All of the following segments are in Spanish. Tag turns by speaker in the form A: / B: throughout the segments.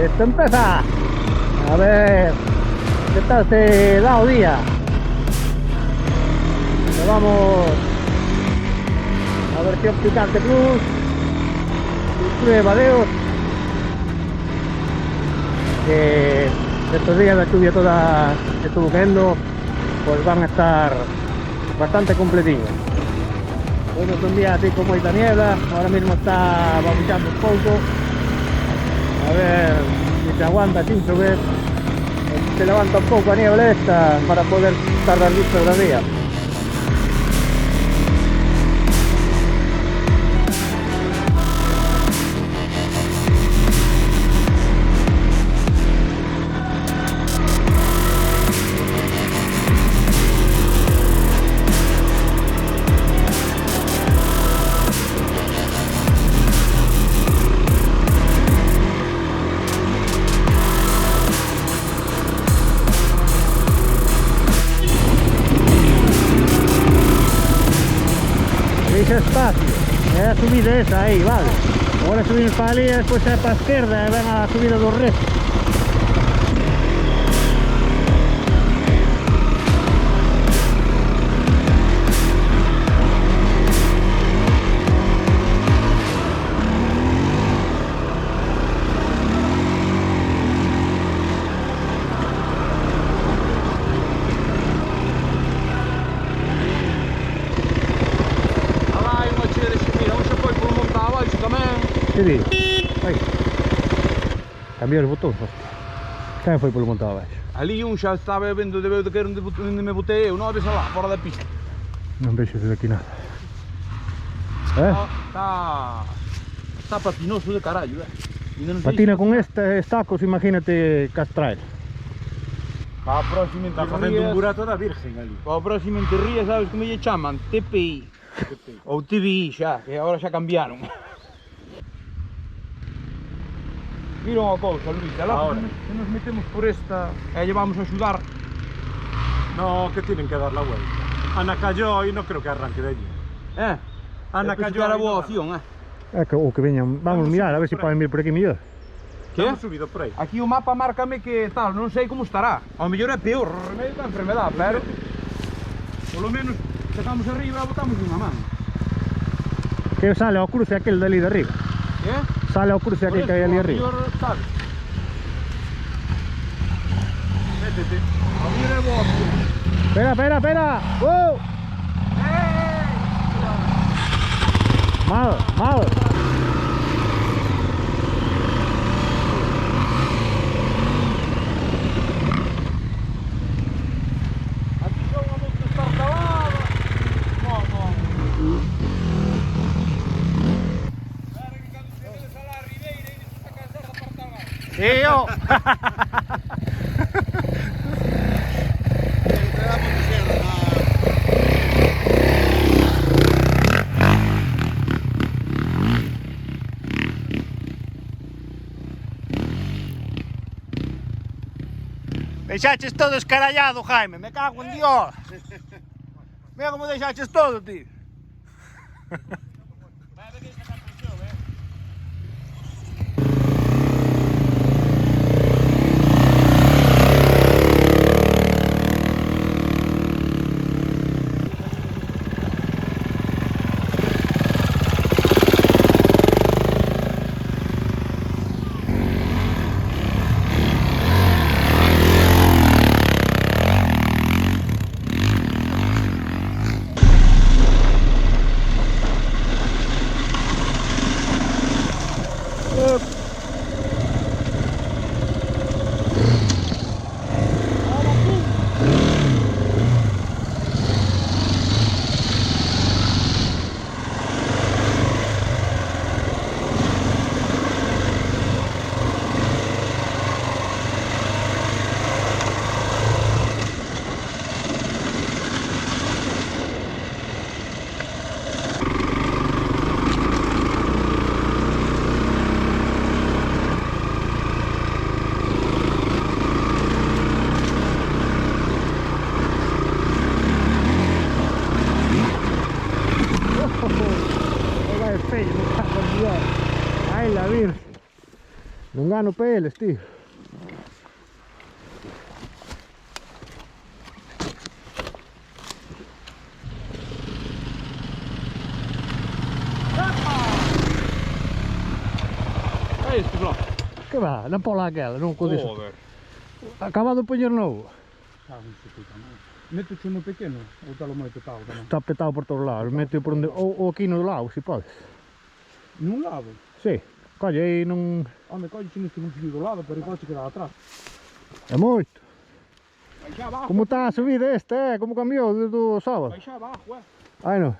A: Esto empieza. A ver, ¿qué tal se da o día? Nos vamos a versión Picante Plus. Incluye vadeos. Que estos días de lluvia toda que estuvo cayendo, pues van a estar bastante completillos. Hoy no es un día así como esta niebla, ahora mismo está babuchando un poco. A ver si se aguanta sin llover. Se levanta un poco a niebla esta para poder tardar listo el día. Espacio, la subida esa ahí, vale. Ahora subir para allí, después para la izquierda y ven a la subida dos restos. Que di? Ai. Cambiou os botões, hostia. Quem foi pelo montado abaixo?
B: Ali um já estava vendo de ver onde me botei eu, não, deixa lá, fora da pista.
A: Não vejo aqui nada.
B: Está patinoso de caralho,
A: Patina con estes tacos, imagínate castrar.
B: Para a próxima
C: Está facendo un burato da virgen ali.
B: Para a próxima enterría, sabes como lle chaman? TPI. Ou TVI xa, que agora xa cambiaron. Mira unha cousa, Luis, alá se nos metemos por esta e lle vamos a axudar.
C: No, que tienen que dar la vuelta. Ana Calló y no creo que arranque de allí. Ana Calló
B: era boa opción,
A: É que, ou que veñan, vamos mirar a ver se poden vir por aquí mellor.
B: Que?
C: Hemos subido por aí.
B: Aquí o mapa márcame que tal, non sei como estará. Ao mellor é peor remedio da enfermedad, pero polo menos sacamos arriba e botamos unha man.
A: Que sale ao cruce aquel dali de arriba.
B: Que?
A: Sale ao cruce aquel que hai ali arriba.
B: Sabes? Métete. A mí é boa opción.
A: Espera, espera, espera. Mal, mal.
B: Aquí son a moito estar calada. Espera que cando chegues a la ribeira e despois a cansar de apartar más.
A: Sí, yo. Deixaches todo escarallado, Jaime, me cago en Dios. Mira como deixaches todo, tío. Non gano peles, tío.
B: Ei, scusa.
A: Che va? Da pola aquela, non così.
B: Over.
A: Acaba do poñer novo.
B: Ah, non si puta, no. Métete uno pequeno ou te lo meto tal tamén?
A: Está petado por todos lados. Mete por onde... Ou aquí no lado, se pode.
B: Nun lado?
A: Sí. Colle aí non...
B: Home, colle se neste un fío do lado, pero igual se queda atrás.
A: É moito.
B: Vai xa abajo.
A: Como está a subida este, Como cambiou do sábado?
B: Vai xa abajo,
A: Ai non.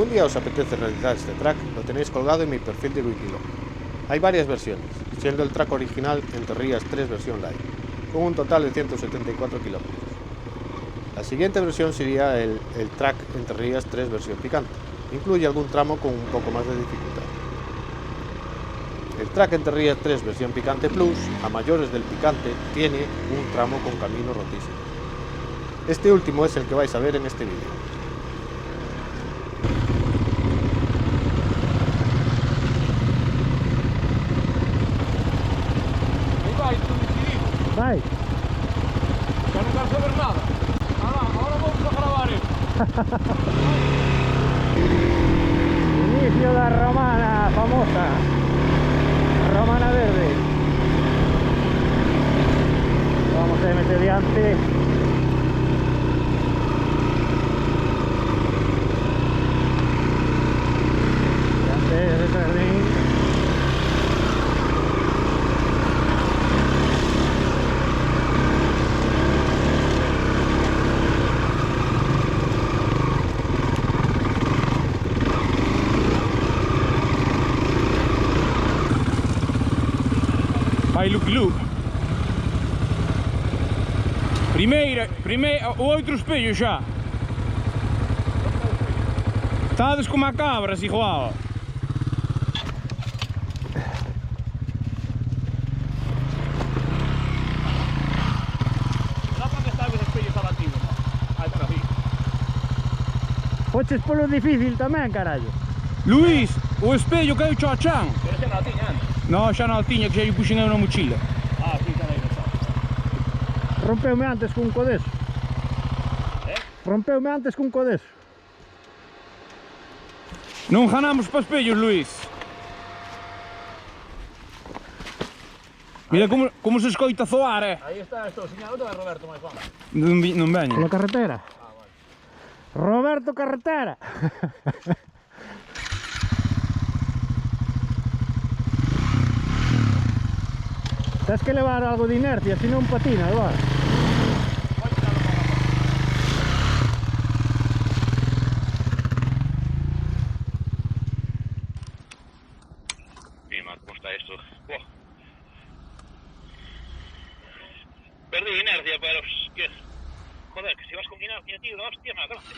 D: algún día os apetece realizar este track, lo tenéis colgado en mi perfil de Wikilog. Hay varias versiones, siendo el track original Enterrías 3 versión light, con un total de 174 kilómetros. La siguiente versión sería el track Enterrías 3 versión picante, incluye algún tramo con un poco más de dificultad. El Track Enterrías 3 versión Picante Plus, a mayores del Picante, tiene un tramo con camino rotísimo. Este último es el que vais a ver en este vídeo.
B: Ahí va, tú decidido.
A: Vai.
B: Ya no quiero saber nada. Ahora vamos a grabar esto.
A: Inicio de la romana famosa. Romana verde. Vamos a meter diante. Diante de Jardín.
B: Vai Lucky Luke. Primeiro, o outro espelho xa. Estades como a cabras, igual. Sabe onde está o espello abatido? Aí por aquí.
A: Foches polo difícil tamén, carallo.
B: Luís, o espello caiu cho a chan.
E: Pero xa non a tiña antes.
B: No, xa non a tiña, que xa lle puxen eu na mochila.
E: Ah, sí, xa non está.
A: Rompeume antes cun codeso. Rompeume antes cun codeso.
B: Non ganamos para espellos, Luís. Mira como se escoita zoar,
E: Aí está, estou señalando a Roberto máis vamos.
B: Non veño.
A: Pola carretera. Roberto Carretera. Tens que levar algo de inercia, si non patina, agora.
E: Mira, como está esto. Buah. Perdí inercia, pero que... Joder, que si vas con inercia, tío, la hostia más grande.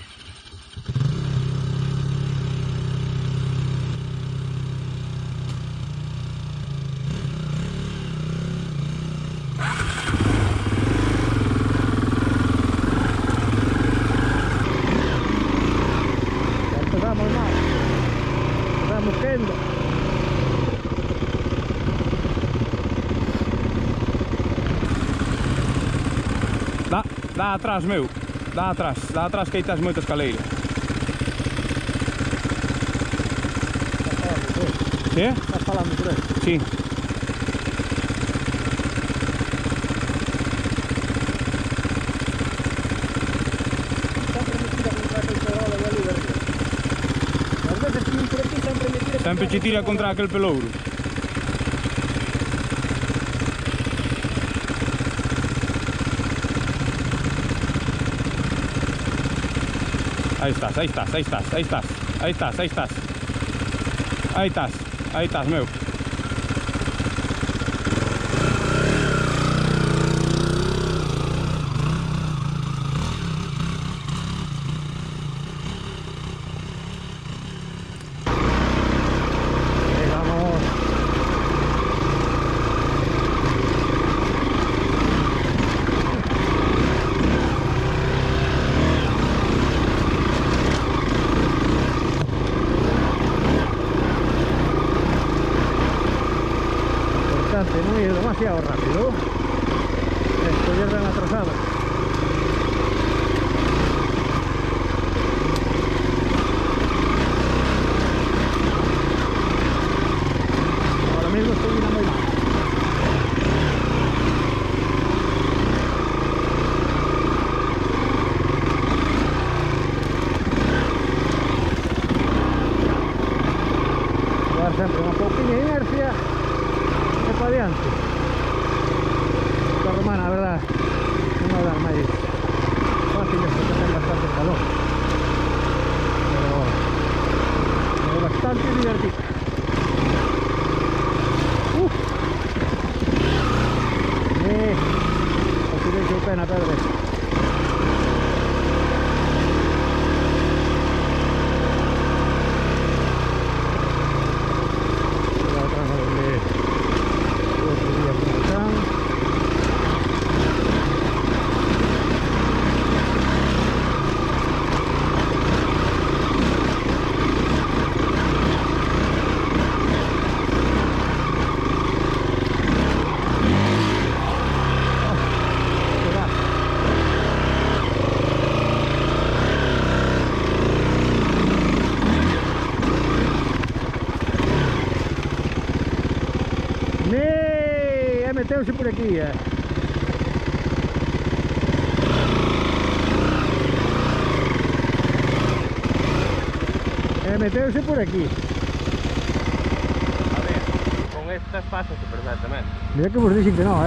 A: Ya empezamos mal. Empezamos quendo.
B: Dá atrás, meu. Dá atrás que aí estás moita escaleira. Que?
A: Estás falando por aí.
B: Sí.
A: Sempre me tira contra aquel perola de ali de arriba. As veces que vim por aquí sempre me tira
B: Sempre che tira contra aquel pelouro. Aí estás, aí estás, aí estás, aí estás, aí estás, aí estás. Aí estás, meu.
A: Vamos. Importante no ir demasiado rápido. Esto pierde la trazada. Ahora mismo estoy mirando muy mal. Dar sempre unha pouquinha de inercia e para adiante. Esta romana, a verdad, non vai dar máis fáciles porque ten bastante calor, pero é bastante divertido. Así que qué pena, Pedro. La otra no, meteuse por aquí, meteuse por aquí.
F: A ver, con estas pasa perfectamente.
A: Mira que vos dicen que no,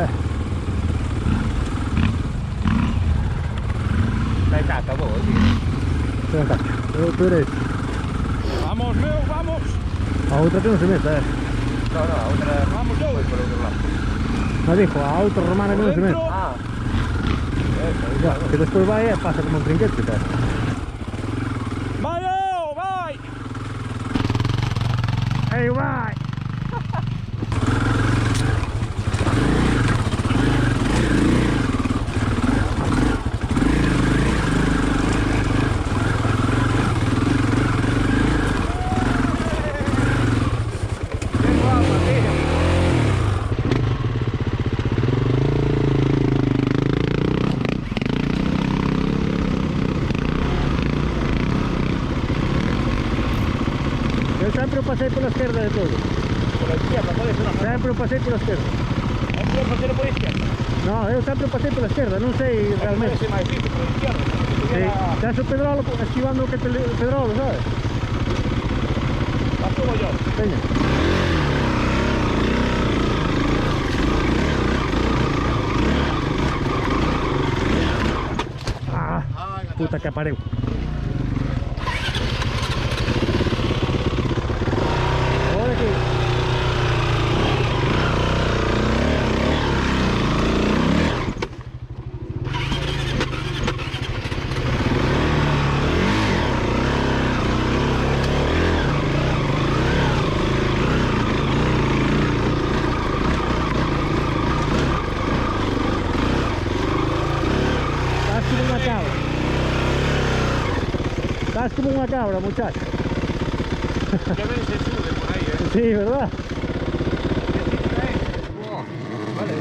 F: Dai cata vos,
A: Ven acá, tú eres.
B: Vamos, meu, vamos.
A: A outra que non se meta,
F: No, a outra...
B: Vamos, eu.
F: Foi por outro lado.
A: No dijo, a outra romana que non se meta.
F: Ah.
A: Ya, que despois vai e pasa como un trinquete,
B: Vai, eu, vai.
A: Ei, vai! Eu sempre o passei pela esquerda de todo.
F: Por la izquierda, pode ser una...
A: Sempre o passei pela esquerda.
F: Non puedo facer por la izquierda.
A: No, eu sempre o passei pela esquerda, non sei
F: Deve
A: realmente.
F: ser máis difícil por la izquierda.
A: Sí. Estás o Pedrolo esquivando o que te o Pedrolo, sabes?
F: La subo yo.
A: Veña. Ah, puta que apareu. Olha aqui. Estás como una cabra, muchacho.
F: Que ven se sube por aí,
A: Sí, ¿verdad?
F: Vale.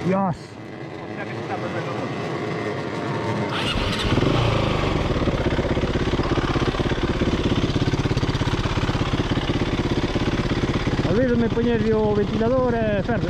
A: Dios.
F: O sea que está perfecto.
A: Olvídame poñerlle o ventilador e ferro.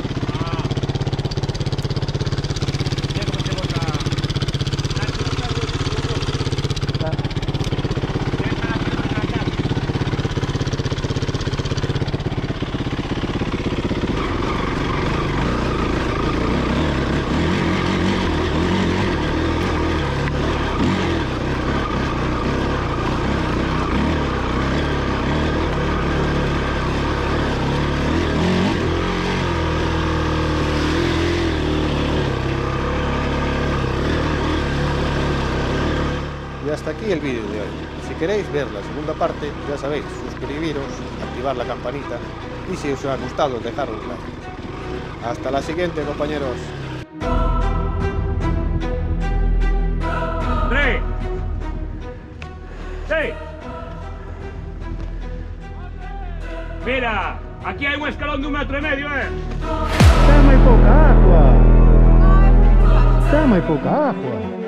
D: Y hasta aquí el vídeo de hoy. Si queréis ver la segunda parte, ya sabéis, suscribiros, activar la campanita y si os ha gustado, dejar un like. Hasta la siguiente, compañeros.
A: 3, 6.
B: Mira, aquí hay un escalón de 1,5 metros,
A: Está muy poca agua. Está muy poca agua.